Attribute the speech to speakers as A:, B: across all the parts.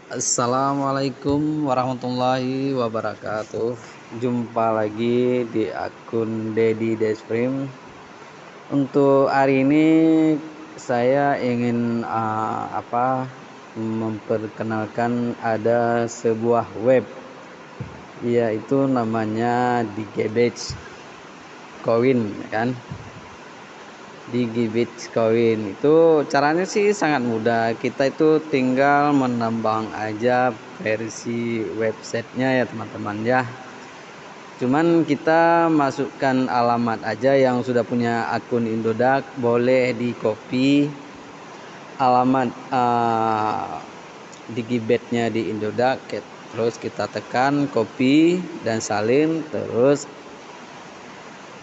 A: Assalamualaikum warahmatullahi wabarakatuh. Jumpa lagi di akun Dedi Desprim. Untuk hari ini saya ingin memperkenalkan ada sebuah web, yaitu namanya Digibatch Coin, kan? Digibatch Coin itu caranya sih sangat mudah. Kita itu tinggal menambang aja versi websitenya ya teman-teman ya. Cuman kita masukkan alamat aja. Yang sudah punya akun Indodax boleh di copy alamat Digibatch-nya di Indodax, terus kita tekan copy dan salin, terus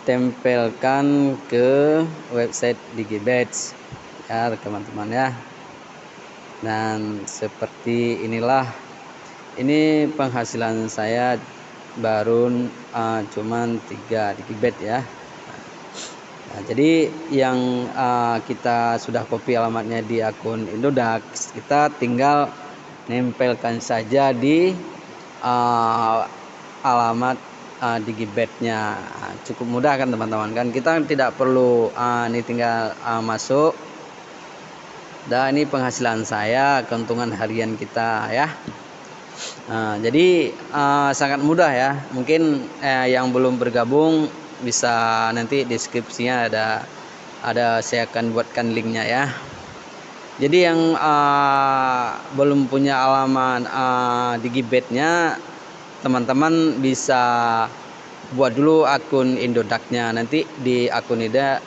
A: tempelkan ke website Digibatch ya teman-teman ya. Dan seperti inilah, ini penghasilan saya baru cuman 3 Digibatch ya. Nah, jadi yang kita sudah copy alamatnya di akun Indodax, kita tinggal nempelkan saja di alamat Digibatch-nya. Cukup mudah kan teman-teman, kan kita tidak perlu ini tinggal masuk. Dan ini penghasilan saya, keuntungan harian kita ya. Jadi sangat mudah ya. Mungkin yang belum bergabung bisa nanti deskripsinya ada saya akan buatkan linknya ya. Jadi yang belum punya alamat Digibatch-nya, teman-teman bisa buat dulu akun Indodax-nya. Nanti di akun ini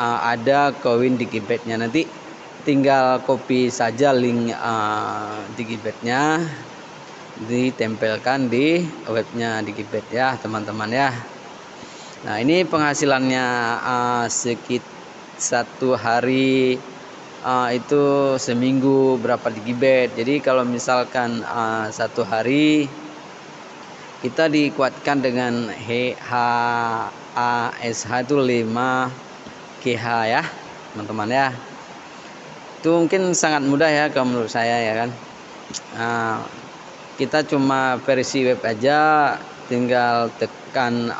A: ada koin Digibatch-nya. Nanti tinggal copy saja link Digibatch-nya, ditempelkan di webnya Digibatch ya teman-teman ya. Nah, ini penghasilannya sekitar 1 hari itu seminggu berapa Digibatch. Jadi kalau misalkan 1 hari kita dikuatkan dengan HASH itu 5 KH ya teman-teman ya. Itu mungkin sangat mudah ya kalau menurut saya ya kan. Kita cuma versi web aja, tinggal tekan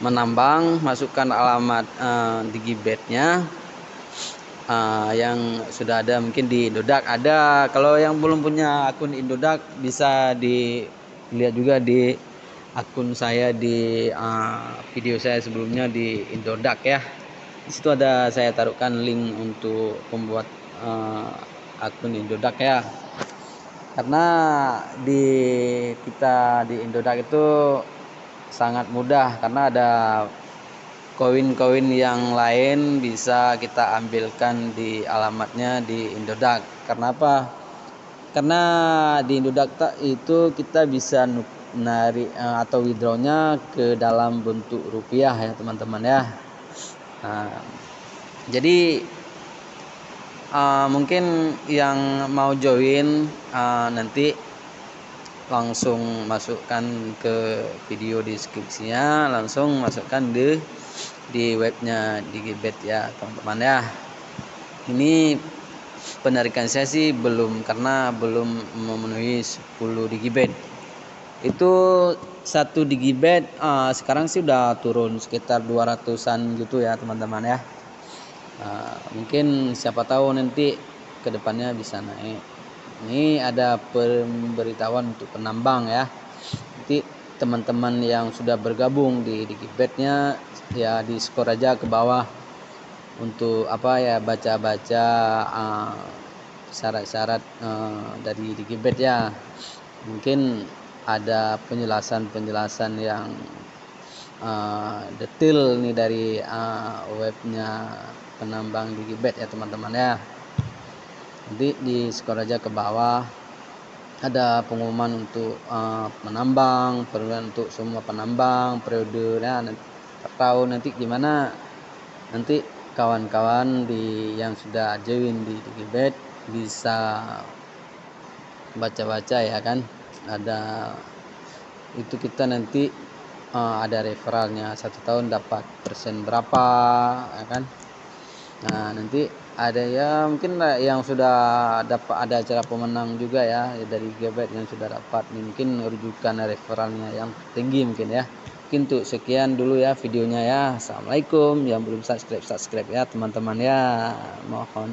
A: menambang, masukkan alamat Digibatch-nya yang sudah ada mungkin di Indodax ada. Kalau yang belum punya akun Indodax bisa dilihat juga di akun saya di video saya sebelumnya di Indodax ya. Di situ ada saya taruhkan link untuk membuat akun Indodax ya. Karena kita di Indodax itu sangat mudah, karena ada koin-koin yang lain bisa kita ambilkan di alamatnya di Indodax. Karena apa? Karena di Indodax itu kita bisa narik atau withdrawnya ke dalam bentuk rupiah ya teman-teman ya. Jadi mungkin yang mau join nanti langsung masukkan ke video deskripsinya, langsung masukkan di webnya Digibatch ya teman-teman ya. Ini penarikan saya sih belum, karena belum memenuhi 10 Digibatch. Itu 1 Digibatch sekarang sih udah turun sekitar 200-an gitu ya teman-teman ya. Mungkin siapa tahu nanti kedepannya bisa naik. Ini ada pemberitahuan untuk penambang ya. Nanti teman-teman yang sudah bergabung di Digibatch-nya ya di skor aja ke bawah untuk baca-baca syarat-syarat dari Digibatch ya. Mungkin ada penjelasan yang detail nih dari webnya penambang Digibatch ya teman-teman ya. Nanti di skor aja ke bawah ada pengumuman untuk menambang, perluan untuk semua penambang periodenya tahun nanti gimana. Nanti kawan-kawan yang sudah join di Digibatch bisa baca-baca ya kan. Ada itu kita nanti ada referralnya, 1 tahun dapat persen berapa ya kan. Nah, nanti ada ya mungkin yang sudah dapat, ada acara pemenang juga ya dari Gebet yang sudah dapat, mungkin rujukan referralnya yang tinggi mungkin ya. Mungkin untuk sekian dulu ya videonya ya. Assalamualaikum, yang belum subscribe ya teman-teman ya, mohon